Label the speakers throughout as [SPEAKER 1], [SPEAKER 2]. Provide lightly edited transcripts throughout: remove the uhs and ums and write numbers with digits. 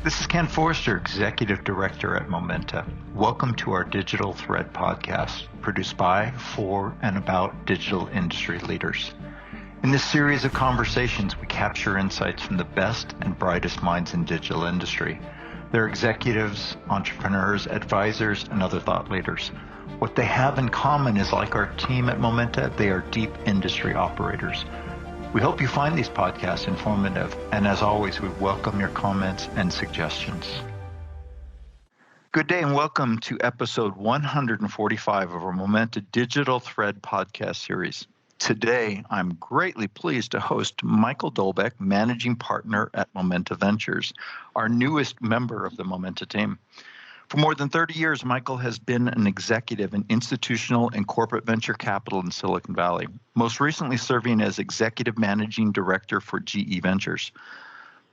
[SPEAKER 1] This is Ken Forster, Executive Director at Momenta. Welcome to our Digital Thread podcast, produced by, for, and about digital industry leaders. In this series of conversations, we capture insights from the best and brightest minds in digital industry. They're executives, entrepreneurs, advisors, and other thought leaders. What they have in common is, like our team at Momenta, they are deep industry operators. We hope you find these podcasts informative, and as always, we welcome your comments and suggestions. Good day and welcome to episode 145 of our Momenta Digital Thread podcast series. Today, I'm greatly pleased to host Michael Dolbec, Managing Partner at Momenta Ventures, our newest member of the Momenta team. For more than 30 years, Michael has been an executive in institutional and corporate venture capital in Silicon Valley, most recently serving as Executive Managing Director for GE Ventures.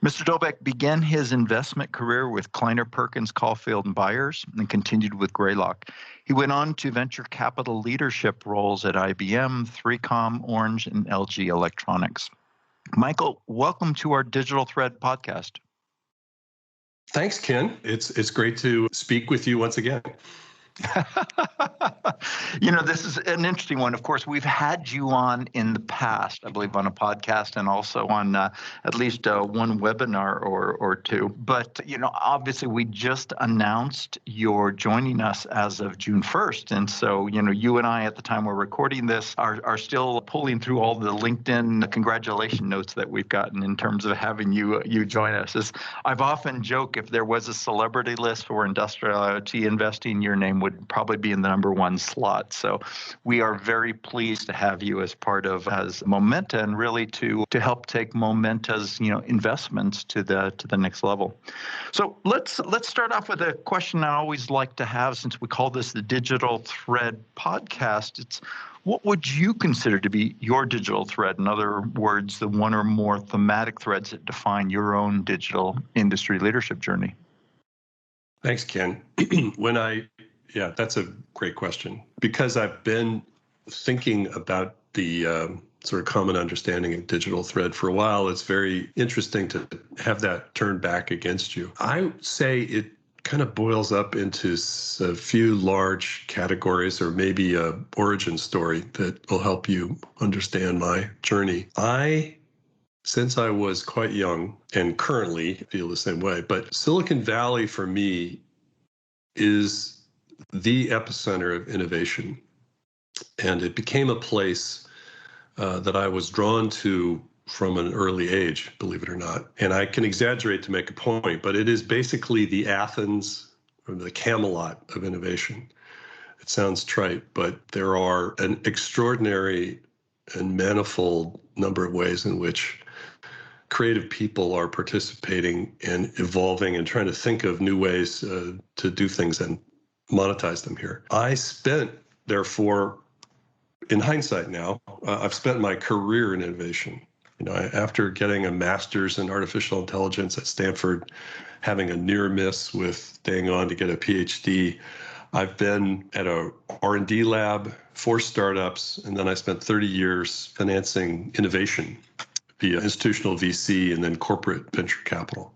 [SPEAKER 1] Mr. Dolbec began his investment career with Kleiner Perkins Caufield Byers and continued with Greylock. He went on to venture capital leadership roles at IBM, 3Com, Orange, and LG Electronics. Michael, welcome to our Digital Thread podcast.
[SPEAKER 2] Thanks, Ken. It's great to speak with you once again.
[SPEAKER 1] This is an interesting one. Of course, we've had you on in the past, I believe, on a podcast and also on at least one webinar or two. But, obviously, we just announced you're joining us as of June 1st. And so, you and I, at the time we're recording this, are still pulling through all the LinkedIn congratulation notes that we've gotten in terms of having you join us. I've often joked, if there was a celebrity list for industrial IoT investing, your name would probably be in the number one slot. So we are very pleased to have you as part of as Momenta, and really to help take Momenta's investments to the next level. So let's start off with a question I always like to have, since we call this the Digital Thread podcast. It's, what would you consider to be your digital thread? In other words, the one or more thematic threads that define your own digital industry leadership journey.
[SPEAKER 2] Thanks, Ken. Yeah, that's a great question, because I've been thinking about the sort of common understanding of digital thread for a while. It's very interesting to have that turned back against you. I would say it kind of boils up into a few large categories, or maybe a origin story that will help you understand my journey. Since I was quite young, and currently feel the same way, but Silicon Valley for me is the epicenter of innovation. And it became a place that I was drawn to from an early age, believe it or not. And I can exaggerate to make a point, but it is basically the Athens or the Camelot of innovation. It sounds trite, but there are an extraordinary and manifold number of ways in which creative people are participating and evolving and trying to think of new ways to do things and monetize them here. I spent, therefore, in hindsight now, I've spent my career in innovation. After getting a master's in artificial intelligence at Stanford, having a near miss with staying on to get a PhD, I've been at a R&D lab, 4 startups, and then I spent 30 years financing innovation via institutional VC and then corporate venture capital.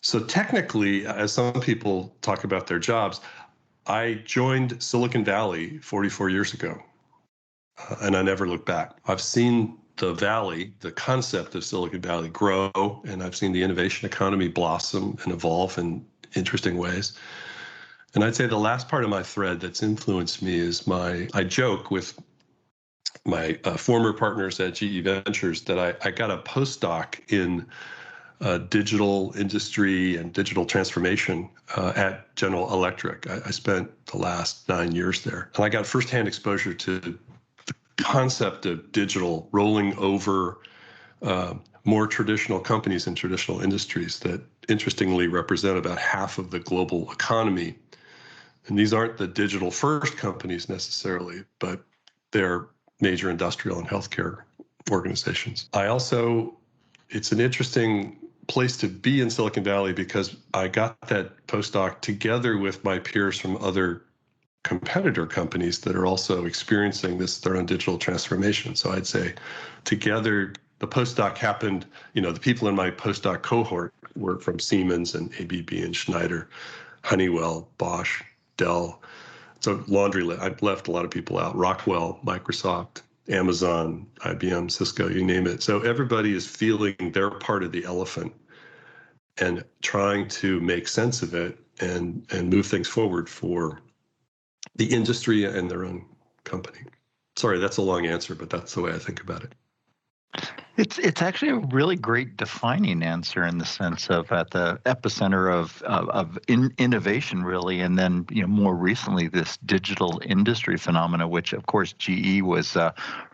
[SPEAKER 2] So technically, as some people talk about their jobs, I joined Silicon Valley 44 years ago, and I never looked back. I've seen the valley, the concept of Silicon Valley, grow, and I've seen the innovation economy blossom and evolve in interesting ways. And I'd say the last part of my thread that's influenced me is I joke with my former partners at GE Ventures that I got a postdoc in digital industry and digital transformation at General Electric. I spent the last 9 years there. And I got firsthand exposure to the concept of digital rolling over more traditional companies and traditional industries that interestingly represent about half of the global economy. And these aren't the digital first companies necessarily, but they're major industrial and healthcare organizations. It's an interesting place to be in Silicon Valley because I got that postdoc together with my peers from other competitor companies that are also experiencing their own digital transformation. So I'd say together the postdoc happened, the people in my postdoc cohort were from Siemens and ABB and Schneider, Honeywell, Bosch, Dell. So laundry list. I've left a lot of people out. Rockwell, Microsoft, Amazon, IBM, Cisco, you name it. So everybody is feeling they're part of the elephant and trying to make sense of it and move things forward for the industry and their own company. Sorry, that's a long answer, but that's the way I think about it.
[SPEAKER 1] It's actually a really great defining answer in the sense of at the epicenter of innovation, really, and then more recently this digital industry phenomena, which of course GE was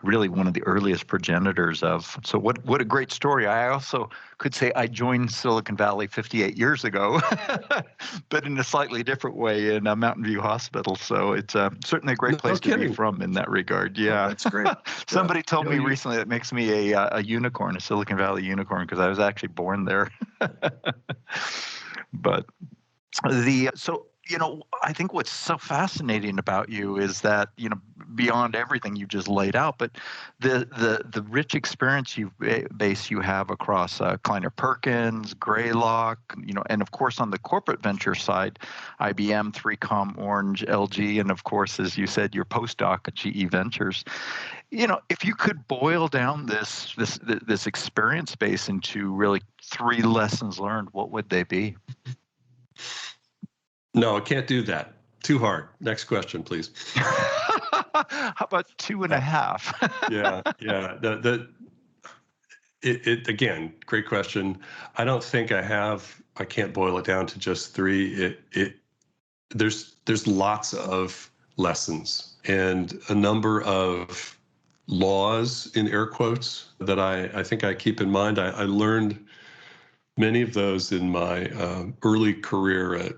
[SPEAKER 1] really one of the earliest progenitors of. So what a great story! I also could say I joined Silicon Valley 58 years ago, but in a slightly different way in Mountain View Hospital. So it's certainly a great place to be from in that regard. Yeah,
[SPEAKER 2] that's great.
[SPEAKER 1] Somebody told me recently that makes me a unicorn, a Silicon Valley unicorn, because I was actually born there. But I think what's so fascinating about you is that, beyond everything you just laid out, but the rich experience base you have across Kleiner Perkins, Greylock, and of course on the corporate venture side, IBM, 3Com, Orange, LG, and of course, as you said, your postdoc at GE Ventures. If you could boil down this experience base into really 3 lessons learned, what would they be?
[SPEAKER 2] No, I can't do that. Too hard. Next question, please.
[SPEAKER 1] How about 2.5?
[SPEAKER 2] Yeah. Again, great question. I don't think I can't boil it down to just 3. There's lots of lessons and a number of laws in air quotes that I think I keep in mind. I learned many of those in my early career at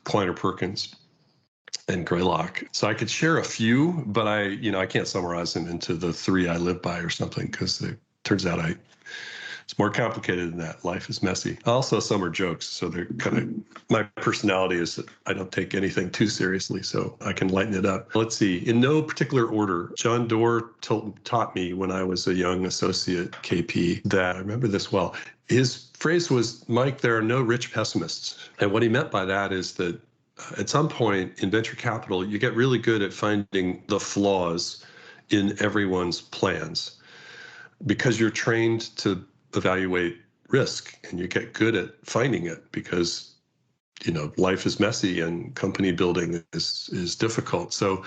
[SPEAKER 2] Kleiner Perkins and Greylock. So I could share a few, but I can't summarize them into the 3 I live by or something, because it turns out it's more complicated than that. Life is messy. Also, some are jokes. So they're my personality is that I don't take anything too seriously, so I can lighten it up. Let's see, in no particular order, John Doerr taught me when I was a young associate KP that, I remember this well, his phrase was, Mike, there are no rich pessimists. And what he meant by that is that at some point in venture capital, you get really good at finding the flaws in everyone's plans because you're trained to evaluate risk, and you get good at finding it because life is messy and company building is difficult. So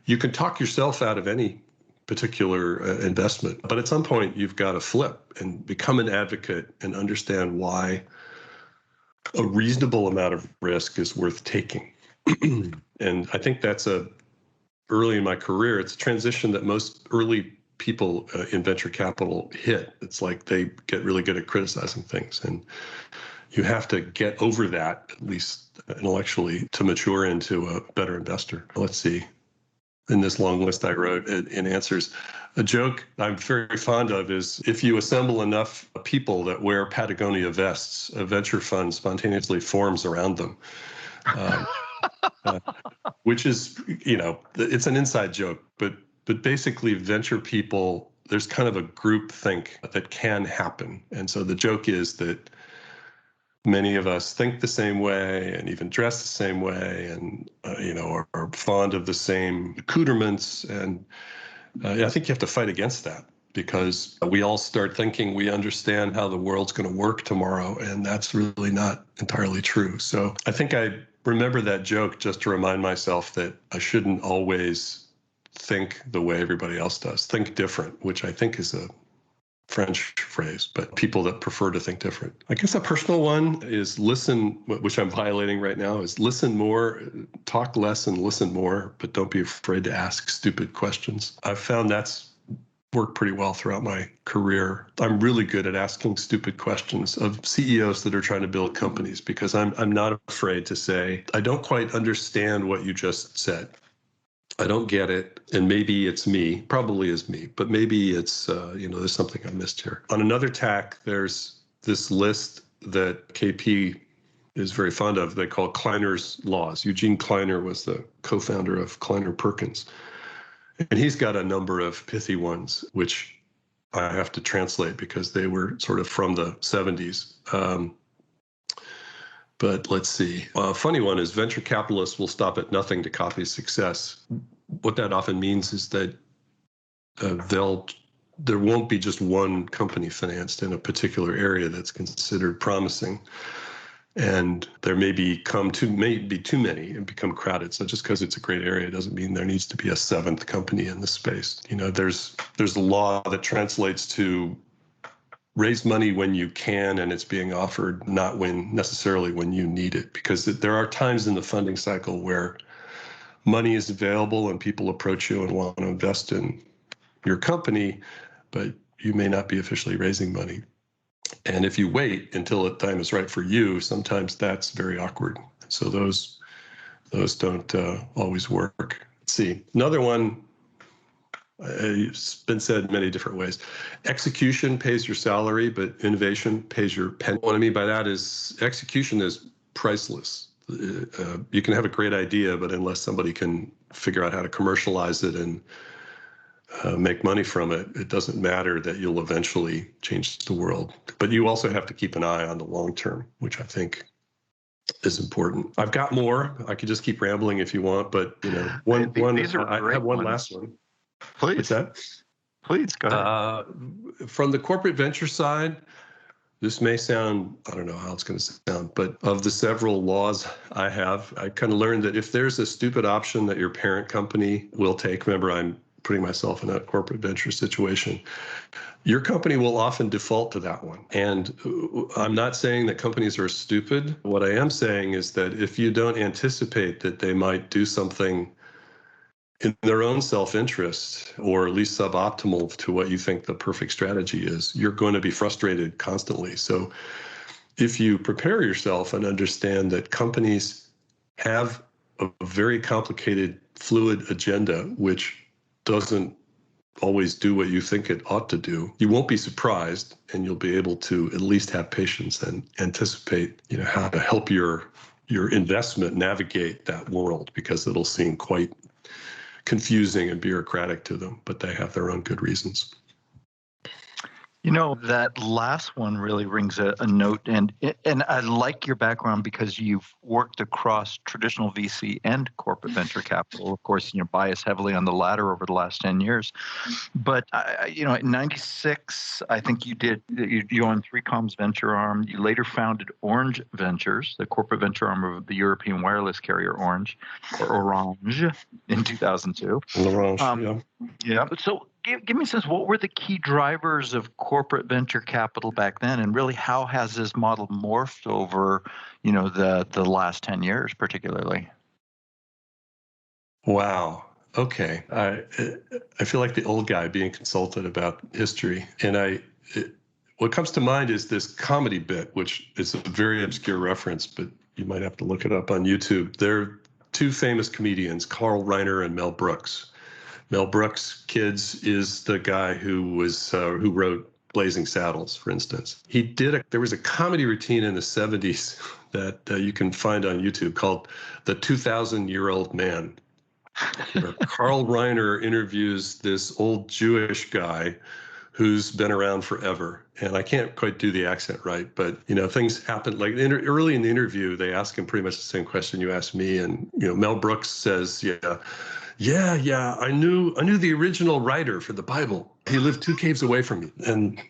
[SPEAKER 2] you can talk yourself out of any particular investment, but at some point you've got to flip and become an advocate and understand why a reasonable amount of risk is worth taking. And I think that's early in my career, it's a transition that most early people in venture capital hit. It's like they get really good at criticizing things, and you have to get over that, at least intellectually, to mature into a better investor. Let's see. In this long list I wrote in answers, a joke I'm very fond of is, if you assemble enough people that wear Patagonia vests, a venture fund spontaneously forms around them. Which is, it's an inside joke, but basically venture people, there's kind of a group think that can happen. And so the joke is that many of us think the same way and even dress the same way and, are fond of the same accoutrements. And I think you have to fight against that, because we all start thinking we understand how the world's going to work tomorrow, and that's really not entirely true. So I think I remember that joke just to remind myself that I shouldn't always think the way everybody else does. Think different, which I think is a French phrase, but people that prefer to think different. I guess a personal one is listen, which I'm violating right now, is listen more, talk less and listen more, but don't be afraid to ask stupid questions. I've found that's worked pretty well throughout my career. I'm really good at asking stupid questions of CEOs that are trying to build companies, because I'm not afraid to say, I don't quite understand what you just said. I don't get it, and maybe it's me, probably is me, but maybe it's, there's something I missed here. On another tack, there's this list that KP is very fond of. They call Kleiner's Laws. Eugene Kleiner was the co-founder of Kleiner Perkins. And he's got a number of pithy ones, which I have to translate because they were sort of from the 70s. But let's see. A funny one is venture capitalists will stop at nothing to copy success. What that often means is that there won't be just one company financed in a particular area that's considered promising. And there may be too many and become crowded. So just because it's a great area doesn't mean there needs to be a seventh company in the space. There's a law that translates to raise money when you can and it's being offered, not necessarily when you need it. Because there are times in the funding cycle where money is available and people approach you and want to invest in your company, but you may not be officially raising money. And if you wait until the time is right for you, sometimes that's very awkward. So those don't always work. Let's see. Another one, it's been said many different ways. Execution pays your salary, but innovation pays your pen. What I mean by that is execution is priceless. You can have a great idea, but unless somebody can figure out how to commercialize it and make money from it, it doesn't matter that you'll eventually change the world. But you also have to keep an eye on the long term, which I think is important. I've got more. I could just keep rambling if you want, but
[SPEAKER 1] These are
[SPEAKER 2] I have one
[SPEAKER 1] ones.
[SPEAKER 2] last one.
[SPEAKER 1] Please.
[SPEAKER 2] What's that?
[SPEAKER 1] Please go ahead.
[SPEAKER 2] From the corporate venture side, this may sound, I don't know how it's going to sound, but of the several laws I have, I kind of learned that if there's a stupid option that your parent company will take, remember I'm putting myself in a corporate venture situation, your company will often default to that one. And I'm not saying that companies are stupid. What I am saying is that if you don't anticipate that they might do something in their own self-interest, or at least suboptimal to what you think the perfect strategy is, you're going to be frustrated constantly. So if you prepare yourself and understand that companies have a very complicated, fluid agenda, which doesn't always do what you think it ought to do, you won't be surprised, and you'll be able to at least have patience and anticipate, how to help your investment navigate that world, because it'll seem quite confusing and bureaucratic to them, but they have their own good reasons.
[SPEAKER 1] That last one really rings a note, and I like your background because you've worked across traditional VC and corporate venture capital. Of course, bias heavily on the latter over the last 10 years. But in '96, I think you owned 3Com's venture arm. You later founded Orange Ventures, the corporate venture arm of the European wireless carrier Orange, or Orange, in 2002.
[SPEAKER 2] Orange, yeah.
[SPEAKER 1] Yeah. So give me a sense, what were the key drivers of corporate venture capital back then, and really how has this model morphed over, the last 10 years particularly?
[SPEAKER 2] Wow. Okay. I feel like the old guy being consulted about history. And what comes to mind is this comedy bit, which is a very obscure reference, but you might have to look it up on YouTube. There are two famous comedians, Carl Reiner and Mel Brooks. Mel Brooks, kids, is the guy who wrote Blazing Saddles, for instance. There was a comedy routine in the 70s that you can find on YouTube called The 2,000-Year-Old Man, where Carl Reiner interviews this old Jewish guy who's been around forever. And I can't quite do the accent right, but things happen. Like early in the interview, they ask him pretty much the same question you asked me, and Mel Brooks says, Yeah, I knew the original writer for the Bible. He lived 2 caves away from me. And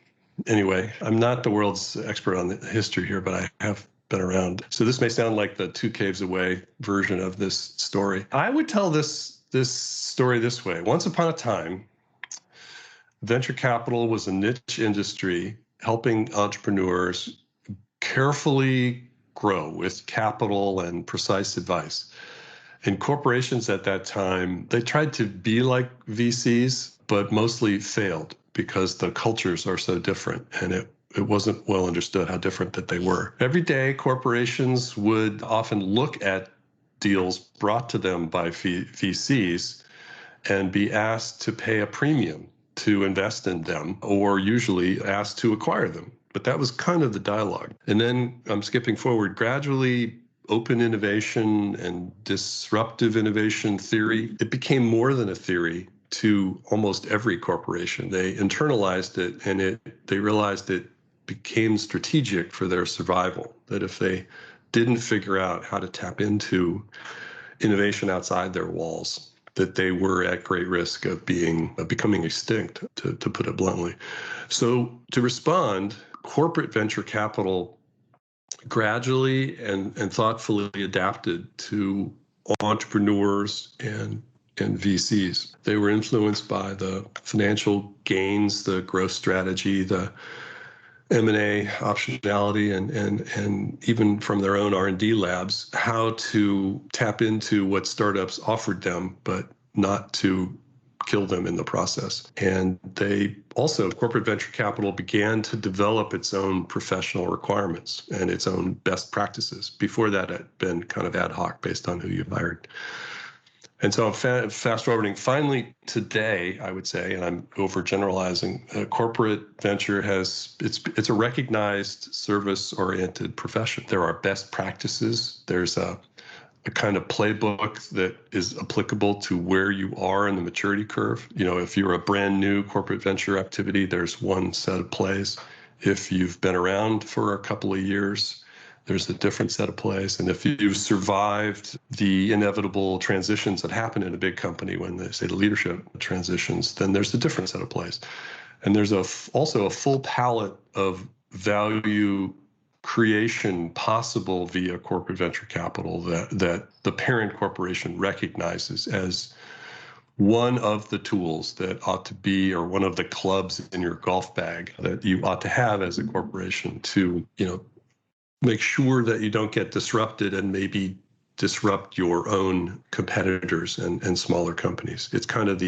[SPEAKER 2] anyway, I'm not the world's expert on the history here, but I have been around. So this may sound like the 2 caves away version of this story. I would tell this story this way. Once upon a time, venture capital was a niche industry helping entrepreneurs carefully grow with capital and precise advice. And corporations at that time, they tried to be like VCs, but mostly failed because the cultures are so different, and it wasn't well understood how different that they were. Every day, corporations would often look at deals brought to them by VCs and be asked to pay a premium to invest in them, or usually asked to acquire them. But that was kind of the dialogue. And then I'm skipping forward, gradually open innovation and disruptive innovation theory, it became more than a theory. to almost every corporation. They internalized it, and they realized it became strategic for their survival, that if they didn't figure out how to tap into innovation outside their walls, that they were at great risk of becoming extinct, to put it bluntly. So to respond, corporate venture capital gradually and thoughtfully adapted to entrepreneurs and VCs. They were influenced by the financial gains, the growth strategy, the M&A optionality, and even from their own R&D labs, how to tap into what startups offered them, but not to kill them in the process. And they also, corporate venture capital began to develop its own professional requirements and its own best practices. Before that, it had been kind of ad hoc based on who you hired. And so I'm fast forwarding. Finally, today, I would say, and I'm overgeneralizing, corporate venture it's a recognized service-oriented profession. There are best practices. There's a kind of playbook that is applicable to where you are in the maturity curve. If you're a brand new corporate venture activity, there's one set of plays. If you've been around for a couple of years, there's a different set of plays. And if you've survived the inevitable transitions that happen in a big company when they say the leadership transitions, then there's a different set of plays. And there's also a full palette of value creation possible via corporate venture capital that the parent corporation recognizes as one of the tools that ought to be, or one of the clubs in your golf bag that you ought to have as a corporation to, make sure that you don't get disrupted and maybe disrupt your own competitors and smaller companies. It's kind of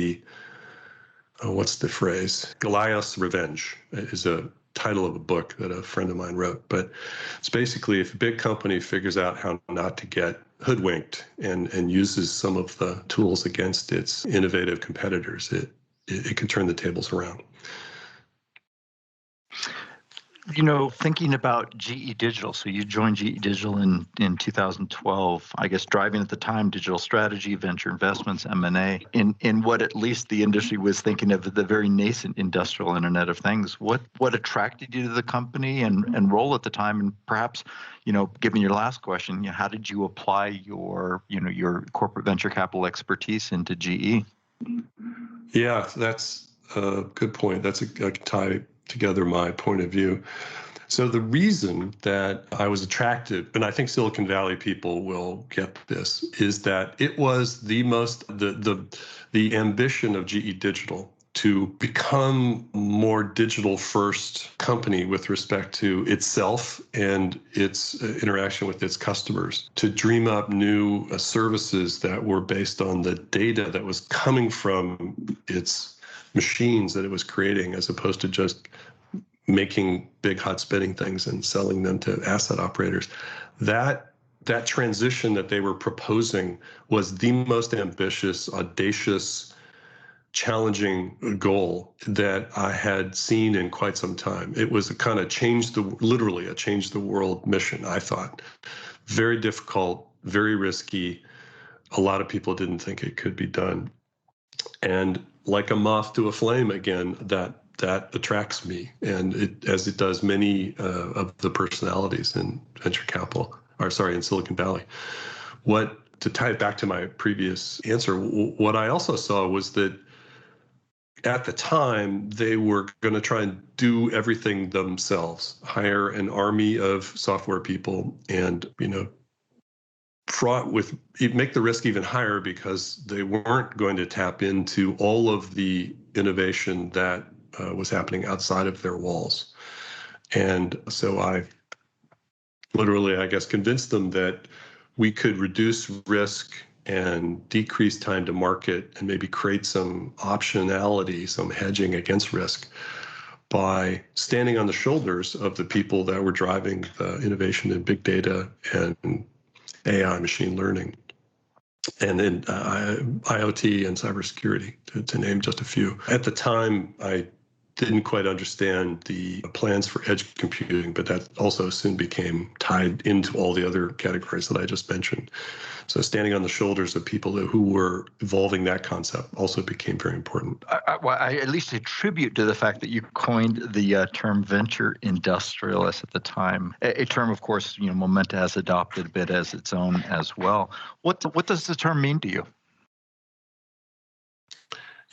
[SPEAKER 2] what's the phrase? Goliath's Revenge is a title of a book that a friend of mine wrote. But it's basically, if a big company figures out how not to get hoodwinked and uses some of the tools against its innovative competitors, it can turn the tables around.
[SPEAKER 1] Thinking about GE Digital, so you joined GE Digital in 2012, I guess driving at the time digital strategy, venture investments, M&A, in what at least the industry was thinking of the very nascent industrial Internet of Things. What attracted you to the company and role at the time? And perhaps, given your last question, how did you apply your corporate venture capital expertise into GE?
[SPEAKER 2] Yeah, that's a good point. I can tie together my point of view. So the reason that I was attracted, and I think Silicon Valley people will get this, is that it was the ambition of GE Digital to become more digital first company with respect to itself and its interaction with its customers, to dream up new services that were based on the data that was coming from its machines that it was creating, as opposed to just making big hot spinning things and selling them to asset operators. That transition that they were proposing was the most ambitious, audacious, challenging goal that I had seen in quite some time. It was a kind of change the world mission, I thought. Very difficult, very risky. A lot of people didn't think it could be done. And like a moth to a flame, again, that attracts me, and as it does many of the personalities in venture capital, in Silicon Valley. To tie it back to my previous answer, what I also saw was that at the time they were going to try and do everything themselves, hire an army of software people, and fraught with, make the risk even higher because they weren't going to tap into all of the innovation that was happening outside of their walls. And so I literally, I guess, convinced them that we could reduce risk and decrease time to market and maybe create some optionality, some hedging against risk by standing on the shoulders of the people that were driving the innovation in big data and AI, machine learning, and then IoT and cybersecurity, to name just a few. At the time, I didn't quite understand the plans for edge computing, but that also soon became tied into all the other categories that I just mentioned. So standing on the shoulders of people who were evolving that concept also became very important.
[SPEAKER 1] I at least attribute to the fact that you coined the term venture industrialist at the time, a term, of course, Momenta has adopted a bit as its own as well. What does the term mean to you?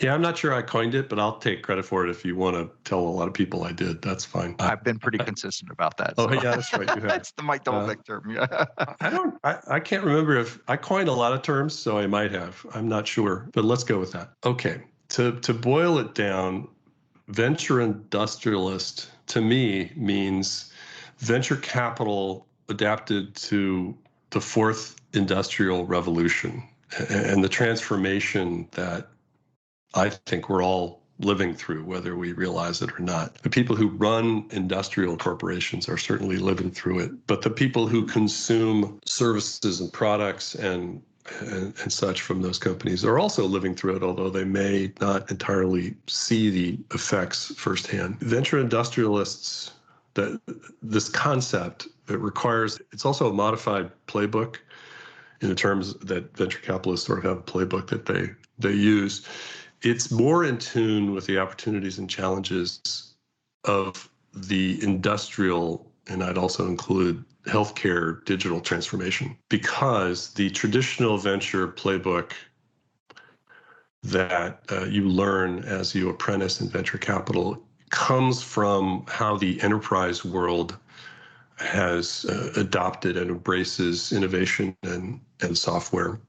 [SPEAKER 2] Yeah, I'm not sure I coined it, but I'll take credit for it. If you want to tell a lot of people I did, that's fine.
[SPEAKER 1] I've been pretty consistent about that.
[SPEAKER 2] Oh, yeah, that's right. You have.
[SPEAKER 1] That's the Michael Dolbec term. Yeah.
[SPEAKER 2] I can't remember if I coined a lot of terms, so I might have. I'm not sure, but let's go with that. Okay. To boil it down, venture industrialist to me means venture capital adapted to the fourth industrial revolution and the transformation that I think we're all living through, whether we realize it or not. The people who run industrial corporations are certainly living through it, but the people who consume services and products and such from those companies are also living through it, although they may not entirely see the effects firsthand. Venture industrialists, this concept, it's also a modified playbook in the terms that venture capitalists sort of have a playbook that they use. It's more in tune with the opportunities and challenges of the industrial, and I'd also include healthcare digital transformation, because the traditional venture playbook that you learn as you apprentice in venture capital comes from how the enterprise world has adopted and embraces innovation and software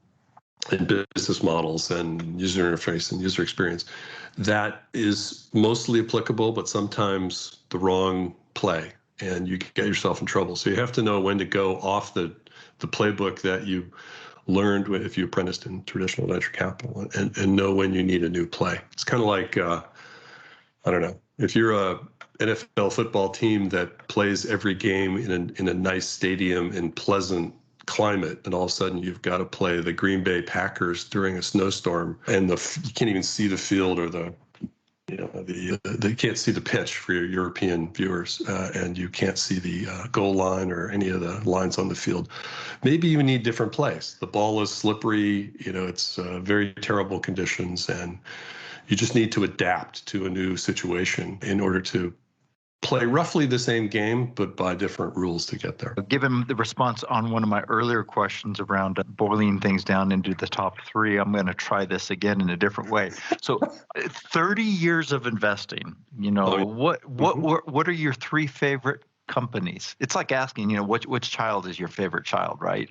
[SPEAKER 2] and business models and user interface and user experience. That is mostly applicable, but sometimes the wrong play, and you get yourself in trouble. So you have to know when to go off the playbook that you learned if you apprenticed in traditional venture capital, and know when you need a new play. It's kind of like, I don't know, if you're a NFL football team that plays every game in a nice stadium in pleasant climate, and all of a sudden you've got to play the Green Bay Packers during a snowstorm, and you can't even see the field or they can't see the pitch for your European viewers, and you can't see the goal line or any of the lines on the field. Maybe you need different plays. The ball is slippery, it's very terrible conditions, and you just need to adapt to a new situation in order to play roughly the same game, but by different rules to get there.
[SPEAKER 1] Given the response on one of my earlier questions around boiling things down into the top three, I'm going to try this again in a different way. So 30 years of investing, what are your three favorite companies? It's like asking, which child is your favorite child, right?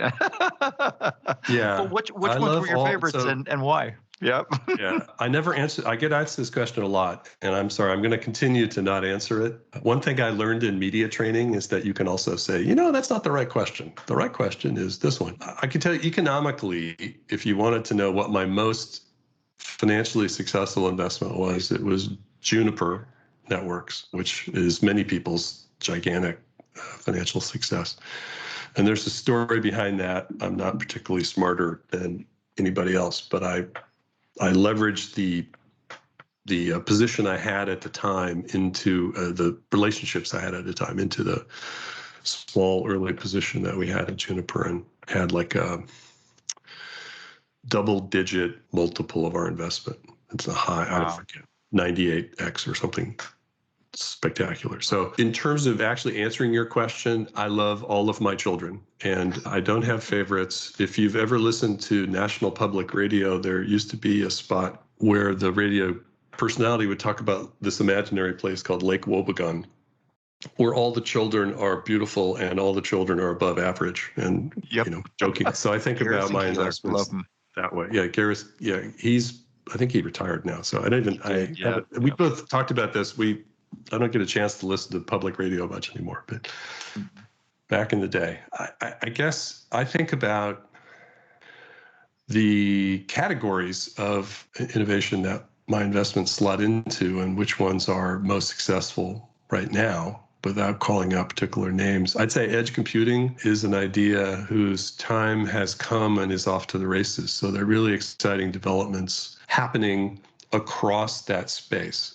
[SPEAKER 2] Yeah.
[SPEAKER 1] But which ones were your favorites and why? Yep.
[SPEAKER 2] Yeah. I get asked this question a lot, and I'm sorry, I'm going to continue to not answer it. One thing I learned in media training is that you can also say, that's not the right question. The right question is this one. I can tell you economically, if you wanted to know what my most financially successful investment was, it was Juniper Networks, which is many people's gigantic financial success. And there's a story behind that. I'm not particularly smarter than anybody else, but I leveraged the position I had at the time into the relationships I had at the time into the small early position that we had at Juniper, and had like a double-digit multiple of our investment. It's a high, I forget, 98x or something spectacular. So in terms of actually answering your question, I love all of my children, and I don't have favorites. If you've ever listened to National Public Radio, there used to be a spot where the radio personality would talk about this imaginary place called Lake Wobegon, where all the children are beautiful and all the children are above average, and joking. So I think about my investments that way. Yeah, Gareth. Yeah, I think he retired now. So I don't even. We both talked about this. I don't get a chance to listen to public radio much anymore, but back in the day, I guess I think about the categories of innovation that my investments slot into and which ones are most successful right now, without calling out particular names. I'd say edge computing is an idea whose time has come and is off to the races. So there are really exciting developments happening across that space.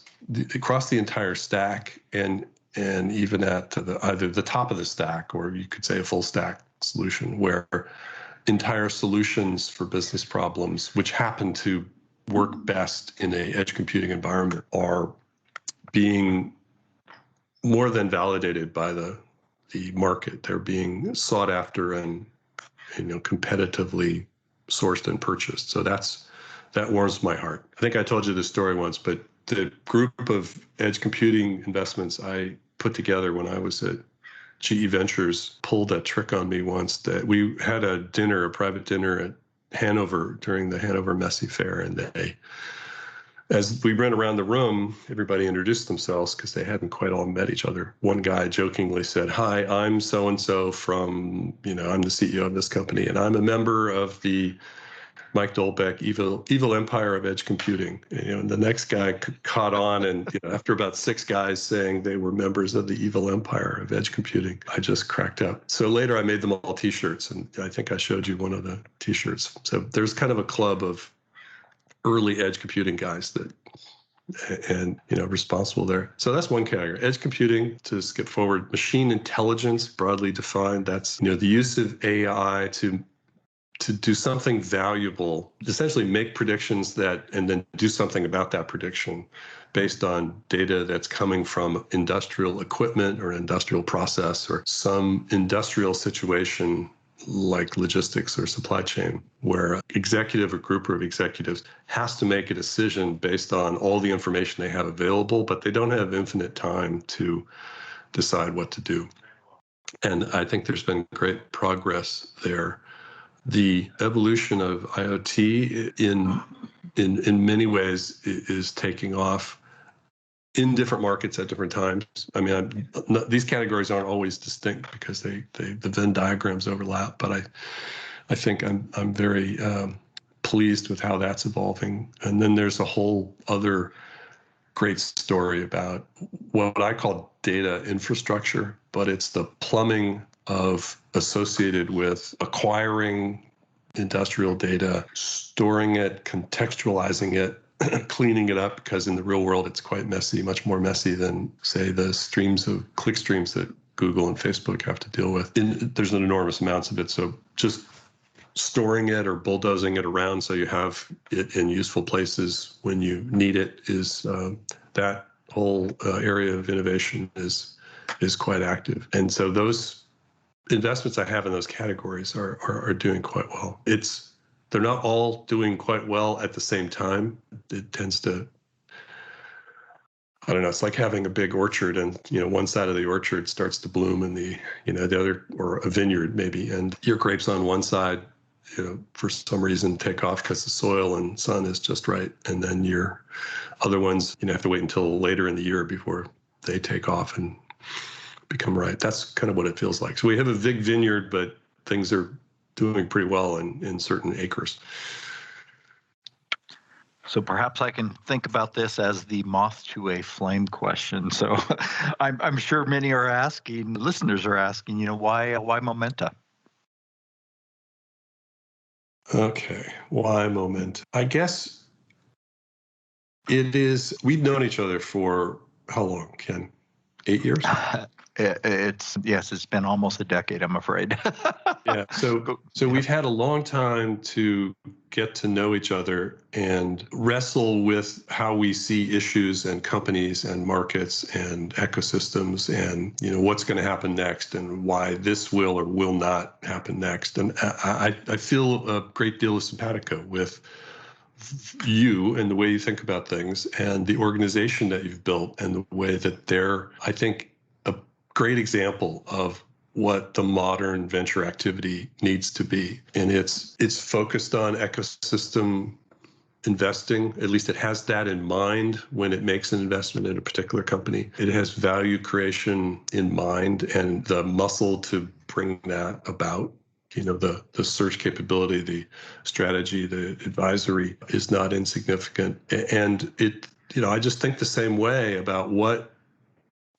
[SPEAKER 2] across the entire stack, and even at either the top of the stack, or you could say a full stack solution, where entire solutions for business problems, which happen to work best in a edge computing environment, are being more than validated by the market. They're being sought after and competitively sourced and purchased. So that warms my heart. I think I told you this story once, but the group of edge computing investments I put together when I was at GE Ventures pulled a trick on me once. That we had a private dinner at Hanover during the Hanover Messe Fair, and as we ran around the room, everybody introduced themselves because they hadn't quite all met each other. One guy jokingly said, "Hi, I'm so-and-so from, I'm the CEO of this company, and I'm a member of the Mike Dolbec evil empire of edge computing." And the next guy caught on, and after about 6 guys saying they were members of the evil empire of edge computing, I just cracked up. So later I made them all T-shirts, and I think I showed you one of the T-shirts. So there's kind of a club of early edge computing guys responsible there. So that's one category. Edge computing, to skip forward, machine intelligence, broadly defined. That's the use of AI to do something valuable, essentially make predictions and then do something about that prediction based on data that's coming from industrial equipment or an industrial process or some industrial situation like logistics or supply chain, where an executive or group of executives has to make a decision based on all the information they have available, but they don't have infinite time to decide what to do. And I think there's been great progress there. The evolution of IoT in many ways is taking off in different markets at different times. I mean, these categories aren't always distinct because the Venn diagrams overlap, but I think I'm very pleased with how that's evolving. And then there's a whole other great story about what I call data infrastructure, but it's the plumbing associated with acquiring industrial data, storing it, contextualizing it, cleaning it up, because in the real world it's quite messy, much more messy than, say, the click streams that Google and Facebook have to deal with. There's an enormous amounts of it. So just storing it or bulldozing it around so you have it in useful places when you need it is that whole area of innovation is quite active. And so those investments I have in those categories are doing quite well. They're not all doing quite well at the same time. It tends to, I don't know, it's like having a big orchard and, one side of the orchard starts to bloom and the other, or a vineyard maybe, and your grapes on one side, for some reason take off because the soil and sun is just right. And then your other ones, have to wait until later in the year before they take off and become right. That's kind of what it feels like. So we have a big vineyard, but things are doing pretty well in certain acres.
[SPEAKER 1] So perhaps I can think about this as the moth to a flame question. So I'm sure many are asking, listeners are asking, why Momenta?
[SPEAKER 2] Okay, why Momenta? I guess it is, we've known each other for how long, Ken? 8 years?
[SPEAKER 1] It's been almost a decade, I'm afraid.
[SPEAKER 2] Yeah. So we've had a long time to get to know each other and wrestle with how we see issues and companies and markets and ecosystems and, what's going to happen next and why this will or will not happen next. And I feel a great deal of simpatico with you and the way you think about things and the organization that you've built and the way that they're, I think, a great example of what the modern venture activity needs to be. And it's focused on ecosystem investing. At least it has that in mind when it makes an investment in a particular company. It has value creation in mind and the muscle to bring that about. The search capability, the strategy, the advisory is not insignificant. And I just think the same way about what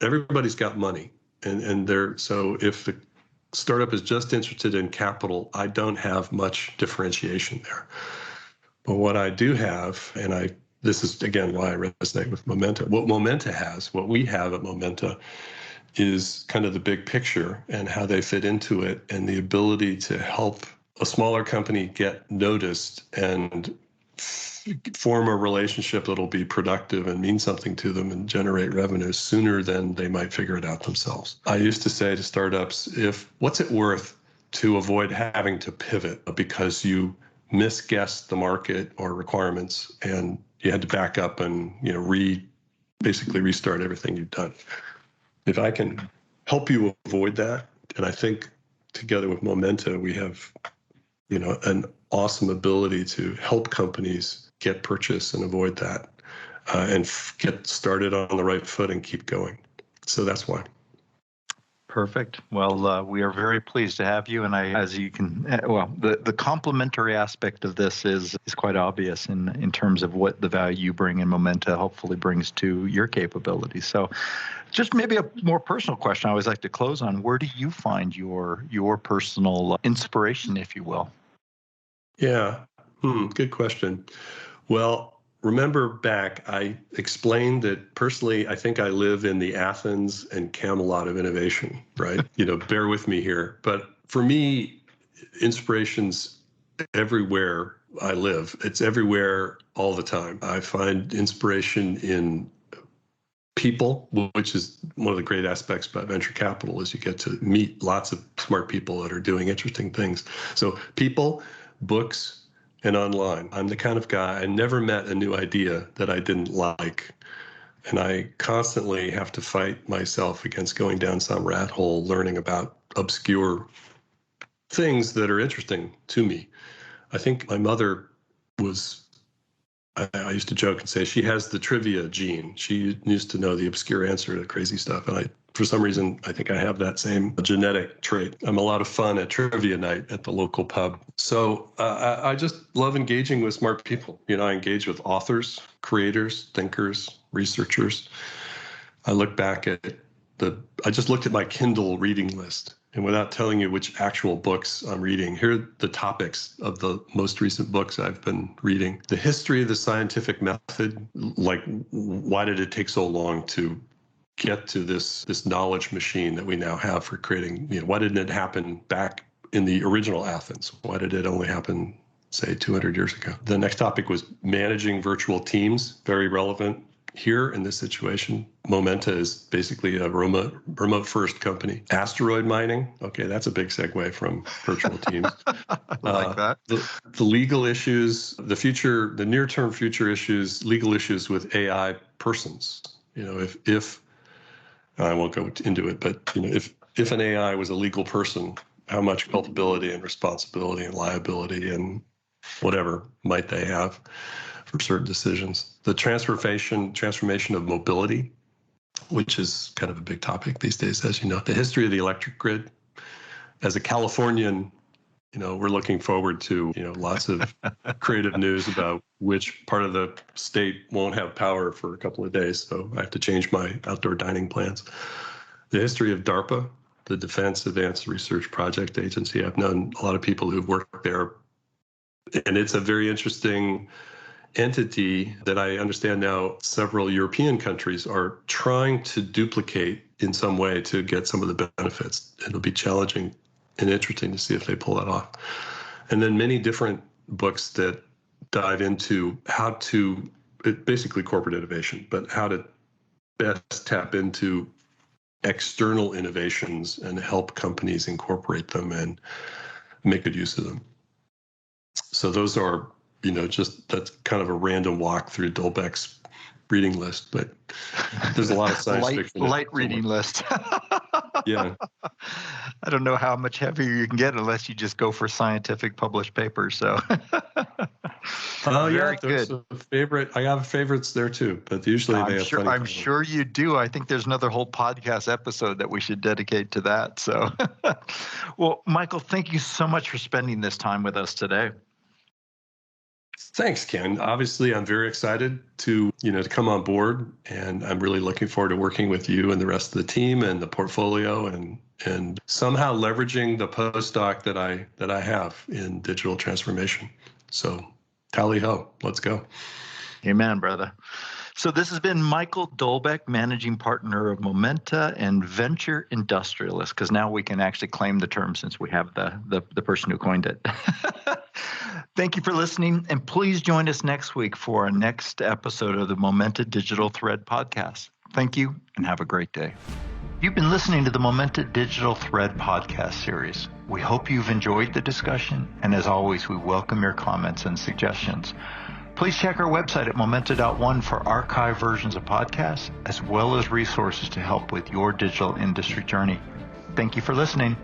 [SPEAKER 2] everybody's got money. So if the startup is just interested in capital, I don't have much differentiation there. But what I do have, and I this is, again, why I resonate with Momenta. What Momenta has, what we have at Momenta, is kind of the big picture and how they fit into it, and the ability to help a smaller company get noticed and form a relationship that'll be productive and mean something to them and generate revenue sooner than they might figure it out themselves. I used to say to startups, what's it worth to avoid having to pivot because you misguessed the market or requirements and you had to back up and basically restart everything you've done. If I can help you avoid that, and I think together with Momenta, we have an awesome ability to help companies get purchase and avoid that, and get started on the right foot and keep going. So that's why.
[SPEAKER 1] Perfect. Well, we are very pleased to have you. And as you can, the complementary aspect of this is quite obvious in terms of what the value you bring in Momenta hopefully brings to your capabilities. So just maybe a more personal question I always like to close on. Where do you find your personal inspiration, if you will?
[SPEAKER 2] Yeah, good question. Well, remember back, I explained that personally, I think I live in the Athens and Camelot of innovation, right? Bear with me here. But for me, inspiration's everywhere I live. It's everywhere all the time. I find inspiration in people, which is one of the great aspects about venture capital, is you get to meet lots of smart people that are doing interesting things. So people, books, and online. I'm the kind of guy, I never met a new idea that I didn't like. And I constantly have to fight myself against going down some rat hole, learning about obscure things that are interesting to me. I think my mother I used to joke and say she has the trivia gene. She used to know the obscure answer to crazy stuff. And for some reason, I think I have that same genetic trait. I'm a lot of fun at trivia night at the local pub. So I just love engaging with smart people. I engage with authors, creators, thinkers, researchers. I look back at I just looked at my Kindle reading list. And without telling you which actual books I'm reading, here are the topics of the most recent books I've been reading. The history of the scientific method, like why did it take so long to get to this knowledge machine that we now have for creating, why didn't it happen back in the original Athens? Why did it only happen, say, 200 years ago? The next topic was managing virtual teams, very relevant here in this situation. Momenta is basically a remote first company. Asteroid mining, okay, that's a big segue from virtual teams.
[SPEAKER 1] I like that.
[SPEAKER 2] The legal issues, the near-term future issues, legal issues with AI persons. If I won't go into it, but if an AI was a legal person, how much culpability and responsibility and liability and whatever might they have for certain decisions? The transformation of mobility, which is kind of a big topic these days, as you know. The history of the electric grid. As a Californian, we're looking forward to lots of creative news about which part of the state won't have power for a couple of days, so I have to change my outdoor dining plans. The history of DARPA, the Defense Advanced Research Project Agency. I've known a lot of people who've worked there, and it's a very interesting entity that I understand now several European countries are trying to duplicate in some way to get some of the benefits. It'll be challenging and interesting to see if they pull that off. And then many different books that dive into basically corporate innovation, but how to best tap into external innovations and help companies incorporate them and make good use of them. So those are that's kind of a random walk through Dolbec's reading list, but there's a lot of science fiction.
[SPEAKER 1] Light reading list.
[SPEAKER 2] Yeah.
[SPEAKER 1] I don't know how much heavier you can get unless you just go for scientific published papers. So.
[SPEAKER 2] Yeah, there's a favorite. I have favorites there too, but usually
[SPEAKER 1] I'm sure you do. I think there's another whole podcast episode that we should dedicate to that. So, well, Michael, thank you so much for spending this time with us today.
[SPEAKER 2] Thanks, Ken. Obviously, I'm very excited to come on board, and I'm really looking forward to working with you and the rest of the team and the portfolio, and somehow leveraging the postdoc that I have in digital transformation. So, tally ho, let's go.
[SPEAKER 1] Amen, brother. So this has been Michael Dolbec, managing partner of Momenta and Venture Industrialist, because now we can actually claim the term since we have the person who coined it. Thank you for listening, and please join us next week for our next episode of the Momenta Digital Thread podcast. Thank you, and have a great day. You've been listening to the Momenta Digital Thread podcast series. We hope you've enjoyed the discussion, and as always, we welcome your comments and suggestions. Please check our website at momenta.one for archived versions of podcasts, as well as resources to help with your digital industry journey. Thank you for listening.